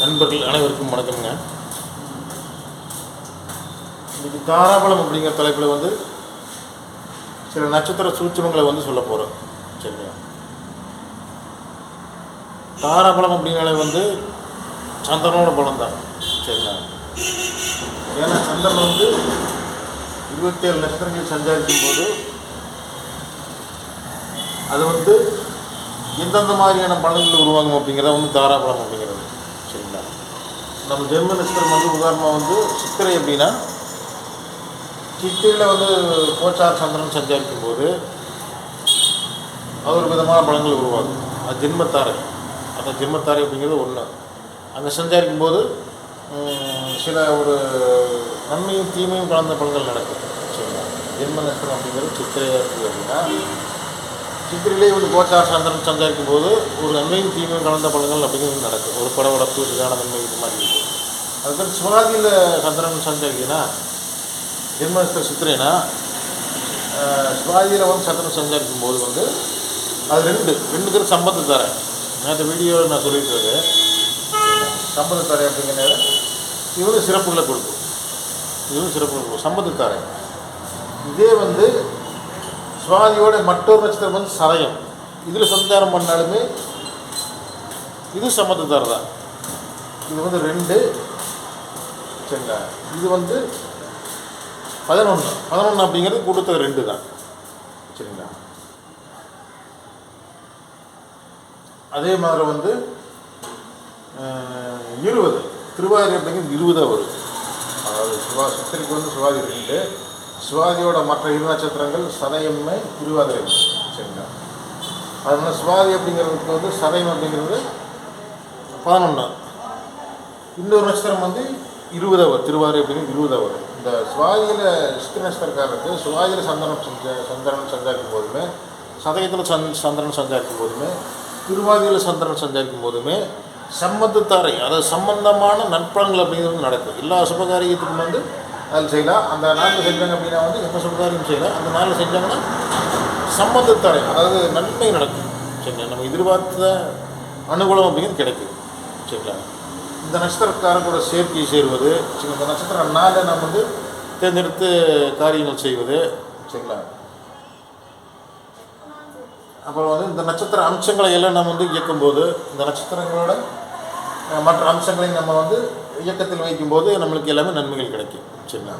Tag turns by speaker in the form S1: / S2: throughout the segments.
S1: நண்பர்கள் அனைவருக்கும் வணக்கம்ங்க. இன்றைக்கி தாராபலம் அப்படிங்கிற தலைப்பில் வந்து சில நட்சத்திர சூட்சமங்களை வந்து சொல்ல போகிறோம். சரிங்களா? தாராபலம் அப்படின்னாலே வந்து சந்திரனோட பலம் தான். சரிங்களா? ஏன்னா சந்திரன் வந்து 27 நட்சத்திரங்கள் சஞ்சாரிக்கும் போது அது வந்து எந்தெந்த மாதிரியான பலன்கள் உருவாகும் அப்படிங்கிறத வந்து தாராபலம் அப்படிங்கிறது. சரிங்களா? நம்ம ஜென்ம நட்சத்திரம் வந்து உதாரணமாக வந்து சித்திரை அப்படின்னா சித்திரையில் வந்து கோச்சார் சந்திரன் சஞ்சாரிக்கும் போது அது ஒரு விதமான பலன்கள் உருவாகும். அது ஜென்மத்தாரை. அந்த ஜென்மத்தாரை அப்படிங்கிறது ஒன்று. அங்கே சஞ்சாரிக்கும் போது சில ஒரு நன்மையும் தீமையும் கலந்த பலன்கள் நடக்கும். சரிங்களா? ஜென்ம நட்சத்திரம் அப்படிங்கிறது சித்திரையாக இருக்குது அப்படின்னா சித்திரையிலே வந்து கோச்சார் சந்திரன் சஞ்சாரிக்கும் போது ஒரு நன்மையும் தீமையும் கலந்த பலன்கள் அப்படிங்கிறது நடக்கும். ஒரு படவடப்பு இதுக்கான நன்மை இது மாதிரி இருக்கும். அதுக்கப்புறம் சுவாதியில் சந்திரன் சஞ்சாரிக்குன்னா ஜென்ம நட்சத்திரம் சித்திரைனா சுவாதியில் வந்து சந்திரன் சஞ்சாரிக்கும் போது வந்து அது ரெண்டு பேரும் சம்பத்து தரேன். நேற்று வீடியோவில் நான் சொல்லியிருக்கிறது சம்பத்து தரேன் அப்படிங்கிற இவரும் சிறப்புகளை கொடுக்கும். சம்பத்து தரேன். இதே வந்து சுவாதியோட மற்றொரு நட்சத்திரம் வந்து சதயம். இதில் சஞ்சாரம் பண்ணாலுமே இது சம்பத்து தர தான். இது வந்து 2. சரிங்களா? இது வந்து 11 அப்படிங்கிறது கூட்டத்தொகை 2 தான். சரிங்களா? அதே மாதிரி வந்து 20 திருவாதிரை அப்படிங்கிறது 20 வரும். அதாவது சித்திரைக்கு வந்து சுவாதி 2, சுவாதியோட மற்ற 2 நட்சத்திரங்கள் சதயமே திருவாதிரை. சரிங்களா? அதனால் சுவாதி அப்படிங்கிறதுக்கு வந்து சதயம் அப்படிங்கிறது 11. இன்னொரு நட்சத்திரம் வந்து 20 வரும். திருவாதிரை அப்படிங்கிறது 20 வரும். இந்த சுவாதியில் சித்திரை நட்சத்திரக்காரருக்கு சுவாதியில் சந்திரன் சஞ்சாரிக்கும் போதுமே, சதயத்தில் சந்திரன் சஞ்சாரிக்கும் போதுமே, திருவாதியில் சந்திரன் சஞ்சாரிக்கும் போதுமே சம்பந்தத்தாரை அதாவது சம்பந்தமான நற்பலன்கள் அப்படிங்கிறது நடக்கும். எல்லா சுபகாரியத்துக்கும் வந்து அதில் செய்யலாம். அந்த நாளில் செஞ்சாங்க அப்படின்னா வந்து எந்த சுபகாரியம் செய்யலாம். அந்த நாளில் செஞ்சாங்கன்னா சம்பந்தத்தாரை அதாவது நன்மை நடக்கும். சரிங்களா? நம்ம எதிர்பார்த்த அனுகூலம் அப்படிங்கிறது கிடைக்கும். சரிங்களா? இந்த நட்சத்திரக்காரங்களோட சேர்க்கையை சேருவது, இந்த நட்சத்திர நாளில் நம்ம வந்து தேர்ந்தெடுத்து காரியங்கள் செய்வது. சரிங்களா? அப்புறம் வந்து இந்த நட்சத்திர அம்சங்களை எல்லாம் நம்ம வந்து இயக்கும்போது இந்த நட்சத்திரங்களோட மற்ற அம்சங்களை நம்ம வந்து இயக்கத்தில் வைக்கும்போது நம்மளுக்கு எல்லாமே நன்மைகள் கிடைக்கும். சரிங்களா?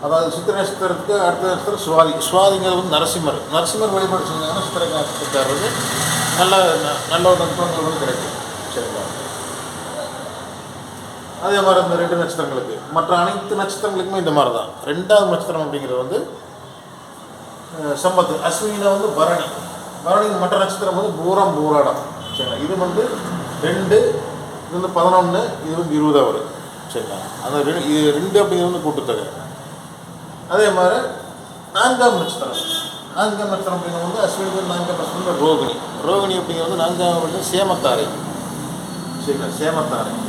S1: அதாவது சித்திரை நட்சத்திரத்துக்கு அடுத்த நட்சத்திரம் சுவாதிங்கிறது வந்து நரசிம்மர் வழிபாடு செஞ்சாங்கன்னா சித்திரை நட்சத்திரக்காரருக்கு நல்ல ஒரு நட்பங்கள் வந்து கிடைக்கும். சரிங்களா? அதே மாதிரி இந்த 2 நட்சத்திரங்களுக்கு மற்ற அனைத்து நட்சத்திரங்களுக்குமே இந்த மாதிரி தான். 2வது நட்சத்திரம் அப்படிங்கிறது வந்து சம்பத்து. அஸ்வினியில் வந்து பரணி மற்ற நட்சத்திரம் வந்து பூராடம். சரிங்களா? இது வந்து 2, இது வந்து 11, இது வந்து 20 வரும். சரிங்களா? அந்த 2 அப்படிங்கிறது வந்து கூட்டுத்தொகை. அதே மாதிரி 4ஆம் நட்சத்திரம் அப்படிங்கிறது வந்து அஸ்வினிக்கு 4ஆம் நட்சத்திரம் ரோகிணி அப்படிங்கிறது வந்து 4ஆம் அப்படிங்கிறது சேமத்தாரை. சரிங்களா?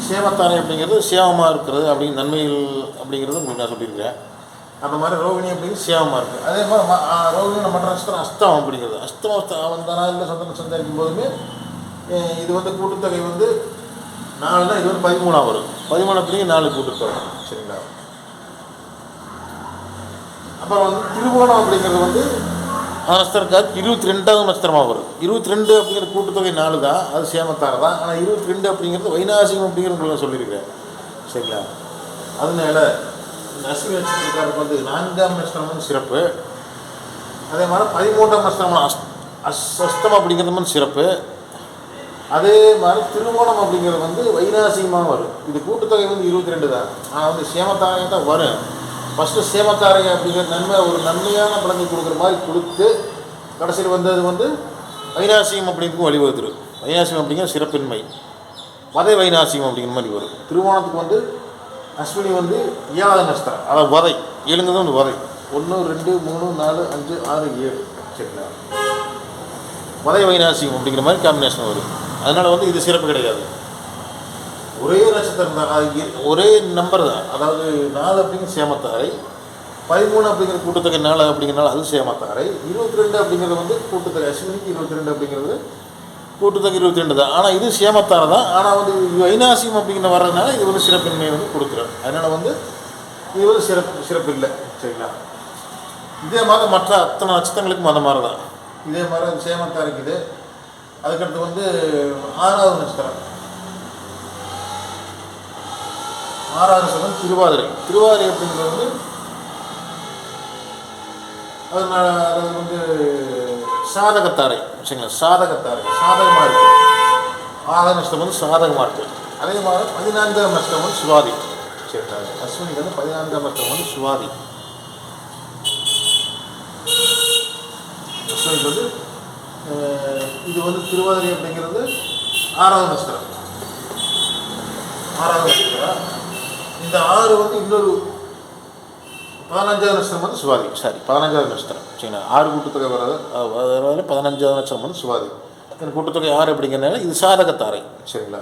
S1: சேமத்தாரை அப்படிங்கிறது சேமமாக இருக்கிறது அப்படிங்கிற நன்மைகள் அப்படிங்கிறது உங்களுக்கு நான் சொல்லியிருக்கேன். அந்த மாதிரி ரோகிணி அப்படிங்கிறது சேமமாக இருக்குது. அதே மாதிரி ரோகிணி மற்ற நட்சத்திரம் அஸ்தம் அப்படிங்கிறது அந்த நாளில் சந்திரன் சஞ்சாரிக்கும் போதுமே இது வந்து கூட்டுத்தொகை வந்து 4 இது வந்து 13 வரும். 13 அப்படிங்கிறது 4 கூட்டுத்தொகை. சரிங்களா? அப்புறம் வந்து திருவோணம் அப்படிங்கிறது வந்து நட்சத்திரக்காருக்கு 22வது நட்சத்திரமாக வரும். 22 அப்படிங்கிற கூட்டுத்தொகை 4 தான். அது சேமத்தாரை தான். ஆனால் 22 அப்படிங்கிறது வைநாசிகம் அப்படிங்கிறது நான் சொல்லியிருக்கிறேன். சரிங்களா? அதனால அஸ்வினி நட்சத்திரக்காரருக்கு வந்து 4ஆம் நட்சத்திரம் வந்து சிறப்பு. அதே மாதிரி 13ஆம் நட்சத்திரம் அஸ்தம் அப்படிங்கிறது வந்து சிறப்பு. அதே மாதிரி திருவோணம் அப்படிங்கிறது வந்து வைநாசிகமாக வரும். இது கூட்டுத்தொகை வந்து 22 தான். ஆனால் வந்து சேமத்தாரை தான் வரும். ஃபஸ்ட்டு சேமத்தாரை அப்படிங்கிற நன்மையான பலன்கள் கொடுக்குற மாதிரி கொடுத்து கடைசியில் வந்து அது வந்து வைநாசிகம் அப்படிங்கிறதுக்கு வழிவகுத்துரும். வைநாசிகம் அப்படிங்கிற சிறப்பின்மை வதை வைநாசிகம் அப்படிங்கிற மாதிரி வரும். திருவோணத்துக்கு வந்து அஸ்வினி வந்து 7வது நட்சத்திரம் அதாவது வதை 7ங்கிறது வந்து வதை 1 2 3 4 5 6 7. சரிங்களா? வதை வைநாசிகம் அப்படிங்கிற மாதிரி காம்பினேஷன் வரும். அதனால் வந்து இது சிறப்பு கிடையாது. ஒரே நட்சத்திரம் தான், ஒரே நம்பர் தான். அதாவது 4 அப்படிங்கிற சேமத்தாரை, 13 அப்படிங்கிற கூட்டுத்தொகை 4 அப்படிங்கிறனால அது சேமத்தாரை, 22 அப்படிங்கிறது வந்து கூட்டுத்தொகை அஸ்வினிக்கு 22 அப்படிங்கிறது கூட்டுத்தொகை 22 தான். ஆனால் இது சேமத்தாரை தான். ஆனால் வந்து வைநாசிகம் அப்படிங்கிற வர்றதுனால இது வந்து சிறப்பின்மையை வந்து கொடுக்குறோம். அதனால் வந்து இது வந்து சிறப்பு இல்லை. சரிங்களா? இதே மாதிரி மற்ற அத்தனை நட்சத்திரங்களுக்கும் அந்த மாதிரி தான். இதே மாதிரி அது சேமத்தார் இருக்குது. அதுக்கடுத்து வந்து 6வது நட்சத்திரம். 6வது நட்சத்திரம் திருவாதிரை. திருவாதிரை அப்படிங்கிறது வந்து அது வந்து சாதகத்தாரை. சரிங்களா? சாதகத்தாரை சாதகமாக இருக்குது. 6வது நட்சத்திரம் வந்து சாதகமாக இருக்குது. அதே மாதிரி 14வது நட்சத்திரம் வந்து சுவாதி. சரிங்களா? அஸ்வினிக்கு வந்து 14வது நட்சத்திரம் வந்து சுவாதி. அஸ்வினிக்கு வந்து இது வந்து திருவாதிரை அப்படிங்கிறது 6வது நட்சத்திரம். 6வது நட்சத்திரம். இந்த 6 வந்து இன்னொரு 15வது நட்சத்திரம் வந்து சுவாதி. 15வது நட்சத்திரம். சரிங்களா? 6 கூட்டுத்தொகை வராது. 15வது நட்சத்திரம் வந்து சுவாதி. இந்த கூட்டுத்தொகை 6 அப்படிங்கிறதுனால இது சாதகத்தாரை. சரிங்களா?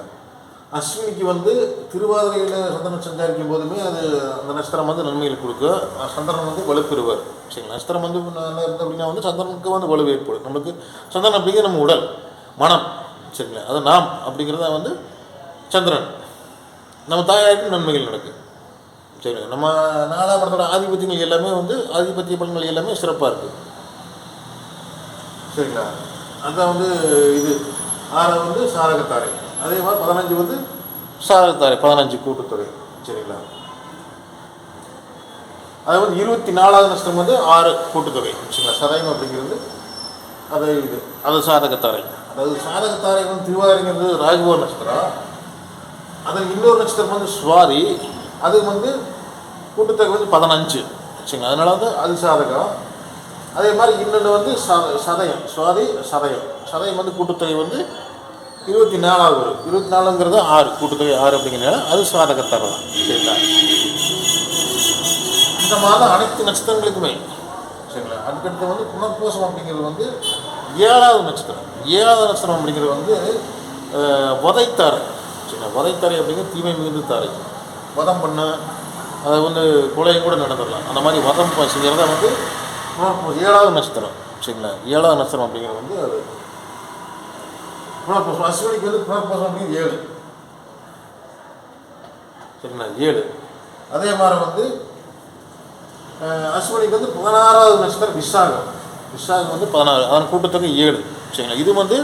S1: அஸ்வினிக்கு வந்து திருவாதிரையில் சந்திரன் சஞ்சாரிக்கும் போதுமே அது அந்த நட்சத்திரம் வந்து நன்மைகள் கொடுக்கும். சந்திரன் வந்து வலுப்பெறுவார். சரிங்களா? நட்சத்திரம் வந்து நல்லா இருந்தது அப்படின்னா வந்து சந்திரனுக்கு வந்து வலு ஏற்படும். நம்மளுக்கு சந்திரன் அப்படிங்கிறது நம்ம உடல் மனம். சரிங்களா? அது நாம் அப்படிங்கிறத வந்து சந்திரன் நம்ம தாயாருக்கு நன்மைகள் நடக்கும். சரிங்களா? நம்ம 4ஆம் இடத்தோட ஆதிபத்தியங்கள் எல்லாமே வந்து ஆதிபத்திய பலன்கள் எல்லாமே சிறப்பாக இருக்குது. சரிங்களா? அதுதான் வந்து இது 6 வந்து சாதகத்தாரை. அதே மாதிரி 15 வந்து சாதகத்தாரை. 15 கூட்டுத்தொகை. சரிங்களா? அது வந்து 24வது நட்சத்திரம் வந்து 6 கூட்டுத்தொகை. சரிங்களா? சதயம் அப்படிங்கிறது அது சாதகத்தாரை. அதாவது சாதகத்தாரை வந்து திருவாதிரைங்கிறது ராகுபவ நட்சத்திரம். அதில் இன்னொரு நட்சத்திரம் வந்து சுவாதி. அது வந்து கூட்டுத்தொகை வந்து 15. சரிங்களா? அதனால வந்து அது சாதகம். அதே மாதிரி இன்னொன்று வந்து சதயம். சுவாதி சதயம் வந்து கூட்டுத்தொகை வந்து 24வது வரும். 24ங்கிறது 6 கூட்டுத்தொகை 6 அப்படிங்கிறனால அது சாதகத்தாரை தான். சரிங்களா? இந்த மாதம் அனைத்து நட்சத்திரங்களுக்குமே. சரிங்களா? அதுக்கடுத்து வந்து புனர்பூசம் அப்படிங்கிறது வந்து 7வது நட்சத்திரம். 7வது நட்சத்திரம் அப்படிங்கிறது வந்து வதைத்தாரை. சரிங்களா? வதைத்தாரை அப்படிங்கிறது தீமை மிகுந்த தாரை. வதம் பண்ண அதை வந்து கொலையும் கூட நடந்துடலாம். அந்த மாதிரி வதம் செஞ்சது தான் வந்து 7வது நட்சத்திரம். சரிங்களா? 7வது நட்சத்திரம் அப்படிங்கிறது வந்து அது புனர்பூசம். அஸ்வினிக்கு வந்து புனர்பூசம் அப்படிங்கிறது 7. சரிங்களா? 7. அதே மாதிரி வந்து அஸ்வினிக்கு வந்து 16வது நட்சத்திரம் விசாகம். விசாகம் வந்து 16. அதன் கூட்டுத்தொகை 7. சரிங்களா? இது வந்து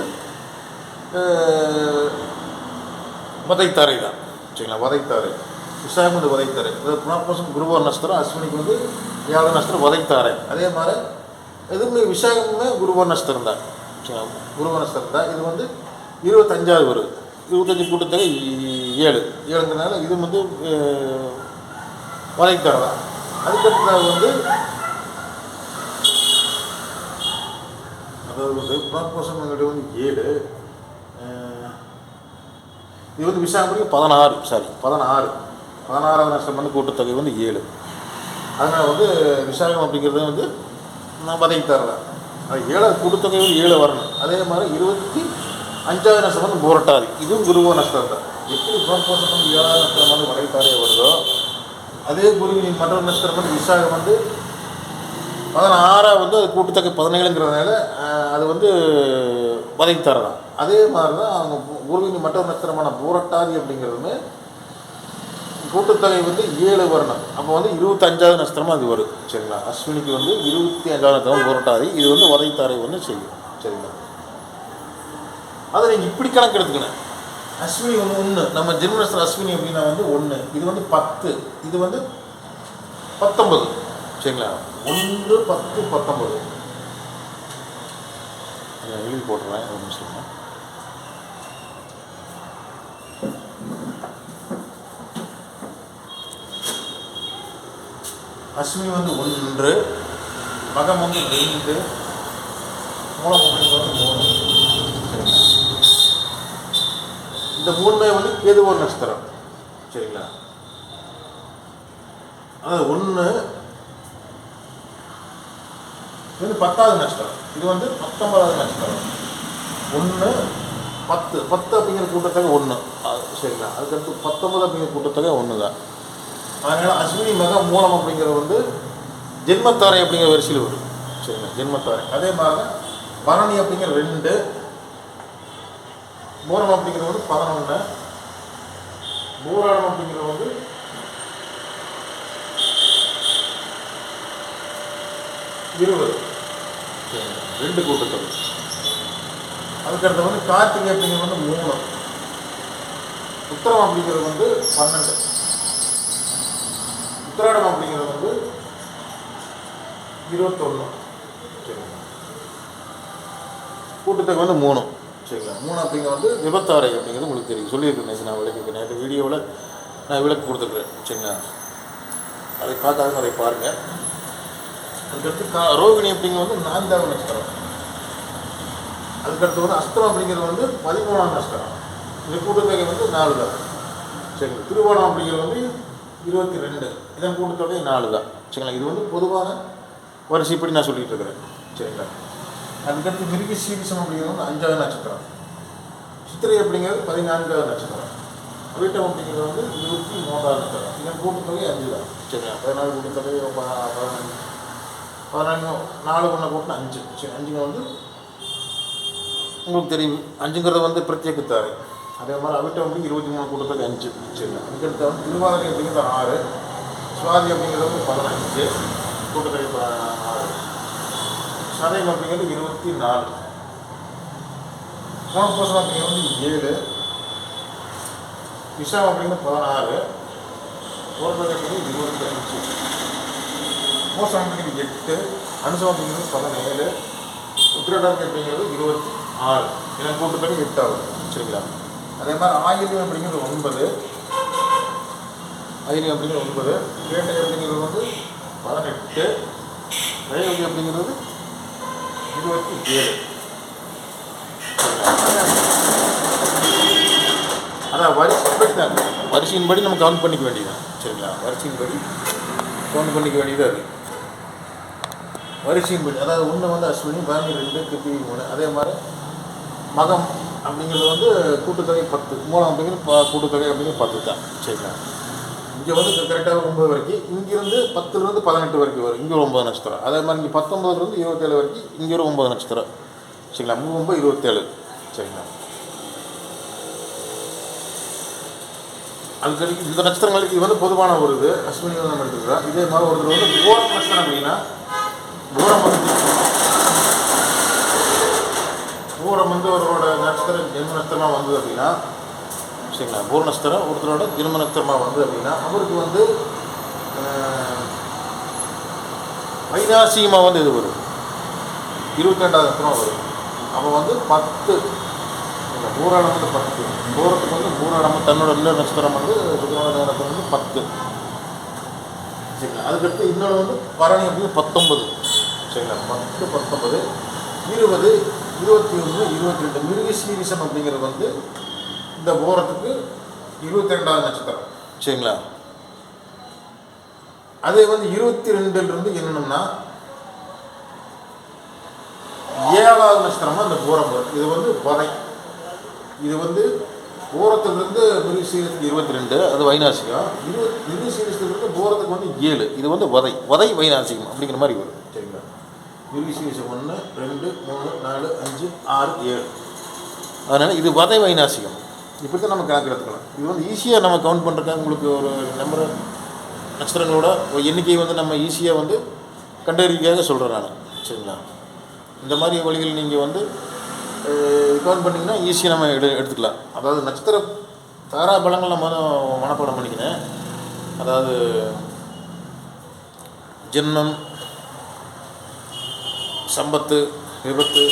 S1: வதைத்தாரை தான். சரிங்களா? வதைத்தாரை. விசாகம் வந்து வதைத்தாரை. புனர்பூசம் குருவார நட்சத்திரம். அஸ்வினிக்கு வந்து 7வது நட்சத்திரம் வதைத்தாரை. அதே மாதிரி எதுவுமே விசாகமுமே குருவார நட்சத்திரம் தான். சரிங்களா? குருவார நட்சத்திரம் தான். இது வந்து 25வது வரும். 25 கூட்டுத்தொகை 7ங்கிறதுனால இது வந்து வதைத்தாரை தான். அதுக்கப்புறம் வந்து அதாவது வந்து புனர்பூசம் எங்கிட்ட வந்து 7. இது வந்து விசாகப்படிக்கு 16. 16வது நட்சத்திரம் வந்து கூட்டுத்தொகை வந்து 7. அதனால் வந்து விசாகம் அப்படிங்கிறது வந்து நான் வதைத்தாரை தான். அது 7வது கூட்டுத்தொகை வந்து 7 வரணும். அதே மாதிரி 25வது நட்சத்திரம் வந்து புரட்டாதி. இதுவும் குருவ நட்சத்திரம் தான். எப்படி புனர்பூசம் வந்து 7வது நட்சத்திரம் வந்து வதைத்தாரே வருதோ அதே குருவின் மற்றொரு நட்சத்திரம் வந்து விசாகம் வந்து 16 வந்து அது கூட்டுத்தொகை 17ங்கிறதுனால அது வந்து வதைத்தாரை தான். அதே மாதிரி தான் அவங்க குருவின் மற்றொரு நட்சத்திரமான புரட்டாதி அப்படிங்கிறதுமே கூட்டுத்தொகை வந்து 7 வரணும். அப்போ வந்து 25வது நட்சத்திரமாக அது வரும். சரிங்களா? அஸ்வினிக்கு வந்து 25வது நட்சத்திரம் புரட்டாதி. இது வந்து வதைத்தாரை வந்து செய்யும். சரிங்களா? அதை நீங்கள் இப்படி கணக்கு எடுத்துக்கணும். அஸ்வினி வந்து 1. நம்ம ஜென்ம நட்சத்திரம் அஸ்வினி அப்படின்னா வந்து 1. இது வந்து 10. இது வந்து 19. சரிங்களா? 1, 10, 19. எழுதி போட்டுறேன் ஒரு நிமிஷம். அஸ்வினி வந்து 1, மகம் வந்து 2, மூலம் வந்து 3. சரிங்களா? இந்த 3 வந்து கேதுவோர் நட்சத்திரம். சரிங்களா? அதாவது 1 இது 10வது நட்சத்திரம். இது வந்து 19வது நட்சத்திரம். 1, 10 அப்படிங்கிற கூட்டத்தொகை 1. சரிங்களா? அதுக்கடுத்து 19 அப்படிங்கிற கூட்டத்தொகை 1 தான். அதனால் அஸ்வினி மகம் மூலம் அப்படிங்கிறது வந்து ஜென்மத்தாரை அப்படிங்கிற வரிசையில் வரும். சரிங்களா? ஜென்மத்தாரை. அதே மாதிரி பரணி அப்படிங்கிற 2, மூலம் அப்படிங்கிறது வந்து 11, பூராடம் அப்படிங்கிறது வந்து 20. ரெண்டு கூட்டத்தொகை. அதுக்கடுத்து வந்து கார்த்திகை அப்படிங்கிறது வந்து 3, உத்திரம் அப்படிங்கிறது வந்து 12, உத்திராடம் அப்படிங்கிறது வந்து 21. சரிங்களா, கூட்டத்துக்கு வந்து 3. சரிங்களா, 3 அப்படிங்கிற வந்து 26 அப்படிங்கிறது உங்களுக்கு தெரியும், சொல்லியிருக்கேன். நான் விளக்கிருக்கேன் நேற்று வீடியோவில் நான் விளக்கு கொடுத்துருக்குறேன். சரிங்களா, அதை பார்க்காத அதை பாருங்கள். அதுக்கடுத்து ரோகிணி அப்படிங்கிறது வந்து 4வது நட்சத்திரம். அதுக்கடுத்து வந்து அஸ்திரம் அப்படிங்கிறது வந்து 13ஆம் நட்சத்திரம். இந்த கூட்டத்தொகை வந்து 4 தான். சரிங்களா, திருவோணம் அப்படிங்கிறது வந்து 22, இதன் கூட்டத்தொகை 4 தான். சரிங்களா, இது வந்து பொதுவான வரிசைப்படி நான் சொல்லிகிட்டு இருக்கிறேன். சரிங்களா, அதுக்கடுத்து மிருகசீரிஷம் அப்படிங்கிறது வந்து 5வது நட்சத்திரம். சித்திரை அப்படிங்கிறது 14வது நட்சத்திரம். வீட்டம் அப்படிங்கிறது வந்து 23வது நட்சத்திரம். இதன் கூட்டத்தொகை 5 தான். சரிங்களா, 14 கூட்டத்தொகை 14 4 ஒன்று கூட்டினா 5. சரி, 5 வந்து உங்களுக்கு தெரியும். 5ங்கிறது வந்து பிரத்யேகத்தாரு. அதே மாதிரி அவிட்டம் அப்படிங்க 23 கூட்டத்தொகை 5. சரிங்களா, அதுக்கடுத்து வந்து திருவாதிரை அப்படிங்கிறது 6, சுவாதி அப்படிங்கிறது வந்து 15, கூட்டத்தொகை 6, சதயம் அப்படிங்கிறது 24, கோணப்பூசம் அப்படிங்கிறது வந்து 7, விஷம் அப்படிங்கிறது 16, ஓர்மகை அப்படிங்கிறது 25, மோசம் அப்படிங்கிறது 8, அனுசம் அப்படிங்கிறது 17, உத்திரடாக்கி அப்படிங்கிறது 26. இதன் கூட்டத்தொகை 8 ஆகும். சரிங்களா, அதே மாதிரி ஆயில்யம் அப்படிங்கிறது 9, ஆயில்யம் அப்படிங்கிறது 9, கேட்டை அப்படிங்கிறது வந்து 18, ரேவதி அப்படிங்கிறது 27. அதான் வரிசைப்படி தான், வரிசையின்படி நம்ம கவுண்ட் பண்ணிக்க வேண்டியதான். சரிங்களா, வரிசையின்படி கவுண்ட் பண்ணிக்க வேண்டியது. அது வரிசையின்படி, அதாவது ஒன்று வந்து அஸ்வினி, பரணி 2, கிருத்திகை 3. அதே மாதிரி மகம் அப்படிங்கிறது வந்து கூட்டுத்தொகை 10, மூலம் அப்படிங்கிறது கூட்டுத்தொகை அப்படிங்கிறது 10 தான். சரிங்களா, இங்கே வந்து கரெக்டாக 9 வரைக்கும், இங்கேருந்து 10லேருந்து 18 வரைக்கும் வரும். இங்கே ஒரு 9 நட்சத்திரம். அதே மாதிரி இங்கே 19லேருந்து 27 வரைக்கும் இங்கே ஒரு 9 நட்சத்திரம். சரிங்களா, 9 27. சரிங்களா, அதுக்கு இந்த நட்சத்திரங்களுக்கு இது வந்து பொதுவான ஒரு இது. அஸ்வினி வந்து நம்ம எடுத்துக்கிறோம். இதே மாதிரி ஒருத்தர் வந்து பூரம் நட்சத்திரம் அப்படின்னா, பூரம் வந்து ஒருவரோட நட்சத்திரம் ஜென்ம நட்சத்திரமாக வந்தது அப்படின்னா, சரிங்களா, பூர நட்சத்திரம் ஒருத்தரோட ஜென்ம நட்சத்திரமாக வந்தது அப்படின்னா அவருக்கு வந்து வைநாசிகமாக வந்து இது வரும், 22வது நட்சத்திரம் வரும். அப்போ வந்து 10, பூராடம் வந்து 10, பூரத்துக்கு வந்து பூராடம் தன்னோட இன்னொரு நட்சத்திரம் வந்து சுக்கிரனோட நட்சத்திரம் வந்து 10. சரிங்களா, அதுக்கடுத்து இன்னொரு வந்து பரணி அப்படின்னு 19. சரிங்களா, 10, 19, 20, 21, 22. மிருகசீரிஷம் அப்படிங்கிறது வந்து இந்த பூரத்துக்கு 22வது நட்சத்திரம். சரிங்களா, அதே வந்து 22லிருந்து என்னன்னா 7வது நட்சத்திரமாக இந்த பூரம் வரும். இது வந்து வதை. இது வந்து பூரத்துலேருந்து மிருகசீரிஷத்துக்கு 22, அது வைநாசிகம். மிருகசீரிஷத்துலேருந்து பூரத்துக்கு வந்து 7, இது வந்து வதை. வதை வைநாசிகம் அப்படிங்கிற மாதிரி வரும். சரிங்களா, மிருகசீரிஷம் 1, 2, 3, 4, 5, 6, 7. அதனால் இது வதை வைநாசிகம். இப்படி தான் நம்ம கணக்கு எடுத்துக்கலாம். இது வந்து ஈஸியாக நம்ம கவுண்ட் பண்ணுறதுக்காக உங்களுக்கு ஒரு நம்பர் நட்சத்திரங்களோட எண்ணிக்கையை வந்து நம்ம ஈஸியாக வந்து கண்டறிக்கையாக சொல்கிறேன் நான். சரிங்களா, இந்த மாதிரி வழிகள் நீங்கள் வந்து கவுண்ட் பண்ணிங்கன்னா ஈஸியாக நம்ம எடுத்துக்கலாம். அதாவது நட்சத்திர தாராபலங்கள் நம்ம மனப்பாடம் பண்ணிக்கிறேன். அதாவது ஜென்மம், சம்பத்து, விபத்து,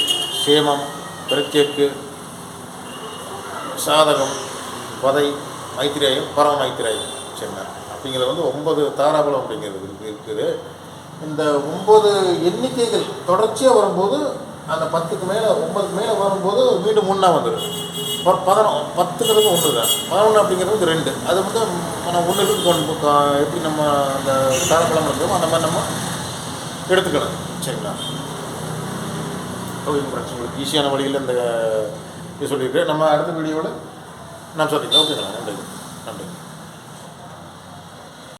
S1: சேமம், பிரத்யேக்கு, சாதகம், வதை, மைத்திராயம், பரம மைத்திராயம். சரிங்களா, அப்படிங்கிறது வந்து 9 தாராபலம் அப்படிங்கிறது இருக்குது. இந்த 9 எண்ணிக்கைகள் தொடர்ச்சியாக வரும்போது அந்த 10க்கு மேலே 9க்கு மேலே வரும்போது மீண்டும் 1 வந்துடும். 10ங்கிறது 1 தான். 11 அப்படிங்கிறது வந்து 2. அது வந்து நம்ம 1க்கு எப்படி நம்ம அந்த தாராபலம் இருக்கிறோமோ அந்த மாதிரி நம்ம எடுத்துக்கணும். சரிங்களா, ஓகே ஃப்ரெண்ட்ஸ், உங்களுக்கு ஈஸியான வழியில் இந்த இது சொல்லியிருக்கேன். நம்ம அடுத்த வீடியோவில் நான் சொல்லிக்கிறேன். ஓகேங்களா, நன்றி.